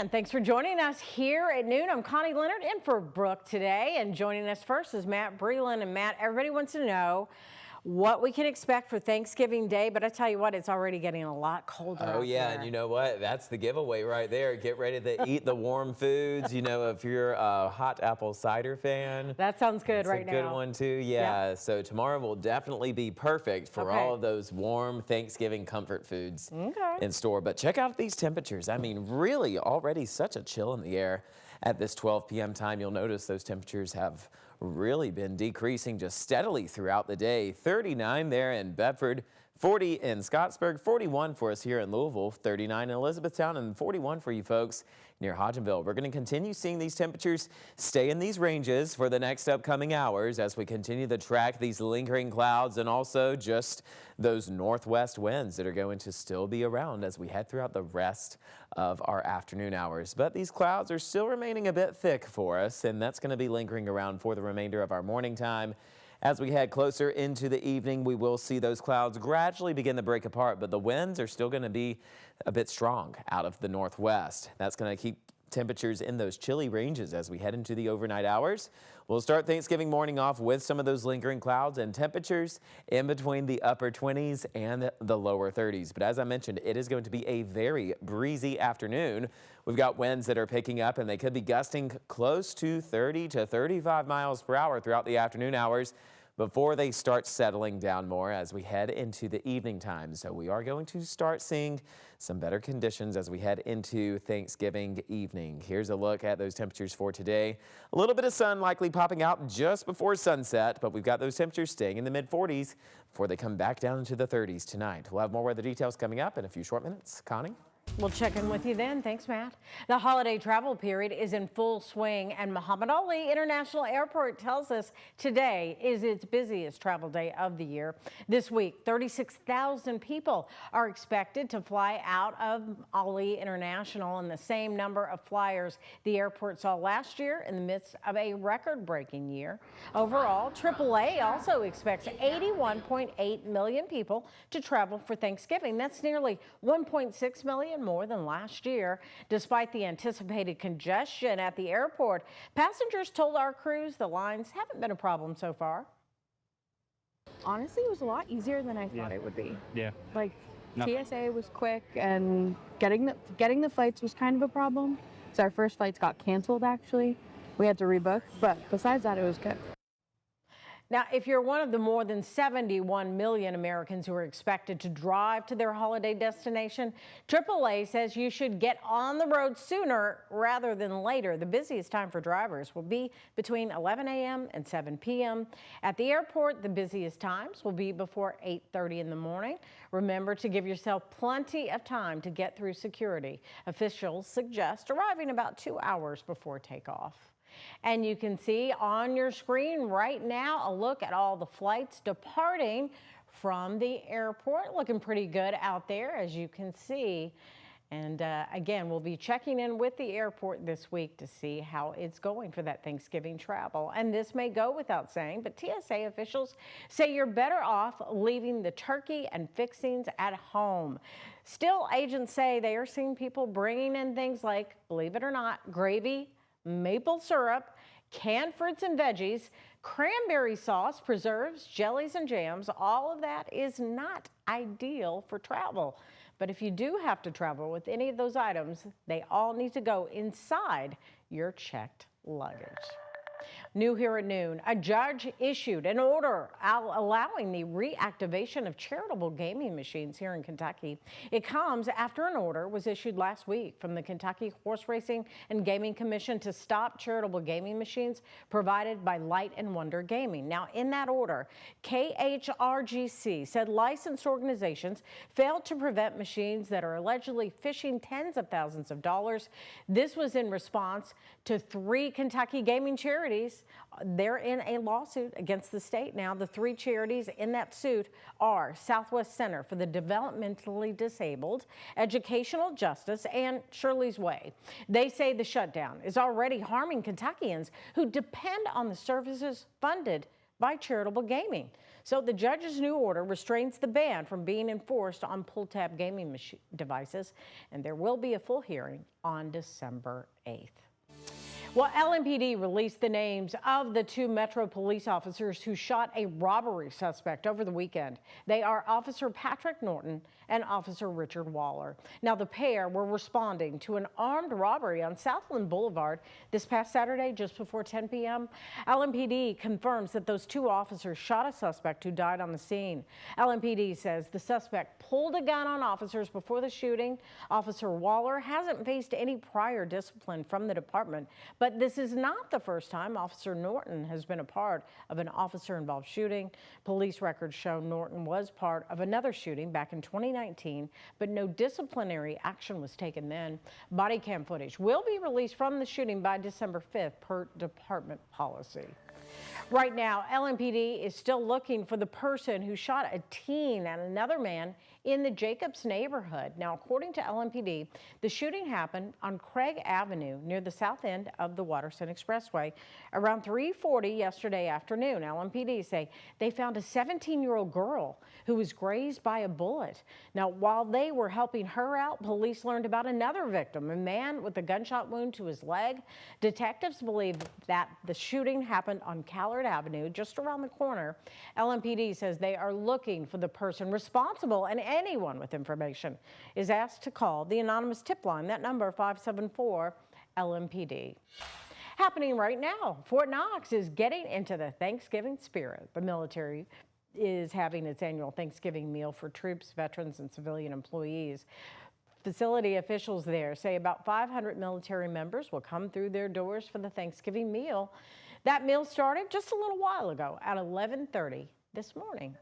And thanks for joining us here at noon. I'm Connie Leonard in for Brooke today. And joining us first is Matt Breland. And Matt, everybody wants to know what we can expect for Thanksgiving Day, but I tell you what, it's already getting a lot colder out yeah, there. and you know what? That's the giveaway right there. Get ready to eat the warm foods. You know, if you're a hot apple cider fan. That sounds good right now. That's a good one too, yeah. So tomorrow will definitely be perfect for all of those warm Thanksgiving comfort foods in store. But check out these temperatures. I mean, really already such a chill in the air. At this 12 p.m. time, you'll notice those temperatures have really been decreasing just steadily throughout the day. 39 there in Bedford, 40 in Scottsburg, 41 for us here in Louisville, 39 in Elizabethtown, and 41 for you folks near Hodgenville. We're going to continue seeing these temperatures stay in these ranges for the next upcoming hours as we continue to track these lingering clouds and also just those northwest winds that are going to still be around as we head throughout the rest of our afternoon hours. But these clouds are still remaining a bit thick for us, and that's going to be lingering around for the remainder of our morning time. As we head closer into the evening, we will see those clouds gradually begin to break apart, but the winds are still going to be a bit strong out of the northwest. That's going to keep temperatures in those chilly ranges as we head into the overnight hours. We'll start Thanksgiving morning off with some of those lingering clouds and temperatures in between the upper 20s and the lower 30s. But as I mentioned, it is going to be a very breezy afternoon. We've got winds that are picking up and they could be gusting close to 30 to 35 miles per hour throughout the afternoon hours before they start settling down more as we head into the evening time. So we are going to start seeing some better conditions as we head into Thanksgiving evening. Here's a look at those temperatures for today. A little bit of sun likely popping out just before sunset, but we've got those temperatures staying in the mid 40s before they come back down into the 30s tonight. We'll have more weather details coming up in a few short minutes. Connie? We'll check in with you then. Thanks, Matt. The holiday travel period is in full swing, and Muhammad Ali International Airport tells us today is its busiest travel day of the year. This week, 36,000 people are expected to fly out of Ali International, and the same number of flyers the airport saw last year in the midst of a record-breaking year. Overall, AAA also expects 81.8 million people to travel for Thanksgiving. That's nearly 1.6 million more than last year. Despite the anticipated congestion at the airport, passengers told our crews the lines haven't been a problem so far. Honestly, it was a lot easier than I thought it would be. Yeah. Like, TSA was quick, and getting the flights was kind of a problem. So our first flights got canceled, actually. We had to rebook, but besides that, it was good. Now, if you're one of the more than 71 million Americans who are expected to drive to their holiday destination, AAA says you should get on the road sooner rather than later. The busiest time for drivers will be between 11 a.m. and 7 p.m. At the airport, the busiest times will be before 8:30 in the morning. Remember to give yourself plenty of time to get through security. Officials suggest arriving about 2 hours before takeoff. And you can see on your screen right now a look at all the flights departing from the airport. Looking pretty good out there, as you can see. And again, we'll be checking in with the airport this week to see how it's going for that Thanksgiving travel. And this may go without saying, but TSA officials say you're better off leaving the turkey and fixings at home. Still, agents say they are seeing people bringing in things like, believe it or not, gravy, maple syrup, canned fruits and veggies, cranberry sauce, preserves, jellies, and jams. All of that is not ideal for travel. But if you do have to travel with any of those items, they all need to go inside your checked luggage. New here at noon, a judge issued an order allowing the reactivation of charitable gaming machines here in Kentucky. It comes after an order was issued last week from the Kentucky Horse Racing and Gaming Commission to stop charitable gaming machines provided by Light and Wonder Gaming. Now, in that order, KHRGC said licensed organizations failed to prevent machines that are allegedly fishing tens of thousands of dollars. This was in response to 3 Kentucky gaming charities. They're in a lawsuit against the state now. The 3 charities in that suit are Southwest Center for the Developmentally Disabled, Educational Justice, and Shirley's Way. They say the shutdown is already harming Kentuckians who depend on the services funded by charitable gaming. So the judge's new order restrains the ban from being enforced on pull-tab gaming devices, and there will be a full hearing on December 8th. Well, LMPD released the names of the 2 Metro police officers who shot a robbery suspect over the weekend. They are Officer Patrick Norton and Officer Richard Waller. Now, the pair were responding to an armed robbery on Southland Boulevard this past Saturday just before 10 p.m. LMPD confirms that those 2 officers shot a suspect who died on the scene. LMPD says the suspect pulled a gun on officers before the shooting. Officer Waller hasn't faced any prior discipline from the department, but this is not the first time Officer Norton has been a part of an officer-involved shooting. Police records show Norton was part of another shooting back in 2019, but no disciplinary action was taken then. Body cam footage will be released from the shooting by December 5th per department policy. Right now, LMPD is still looking for the person who shot a teen and another man in the Jacobs neighborhood. Now, according to LMPD, the shooting happened on Craig Avenue near the south end of the Watterson Expressway around 3:40 yesterday afternoon. LMPD say they found a 17-year-old girl who was grazed by a bullet. Now, while they were helping her out, police learned about another victim, a man with a gunshot wound to his leg. Detectives believe that the shooting happened on Callard Avenue, just around the corner. LMPD says they are looking for the person responsible, and anyone with information is asked to call the anonymous tip line, that number 574-LMPD. Happening right now, Fort Knox is getting into the Thanksgiving spirit. The military is having its annual Thanksgiving meal for troops, veterans, and civilian employees. Facility officials there say about 500 military members will come through their doors for the Thanksgiving meal. That meal started just a little while ago at 11:30 this morning.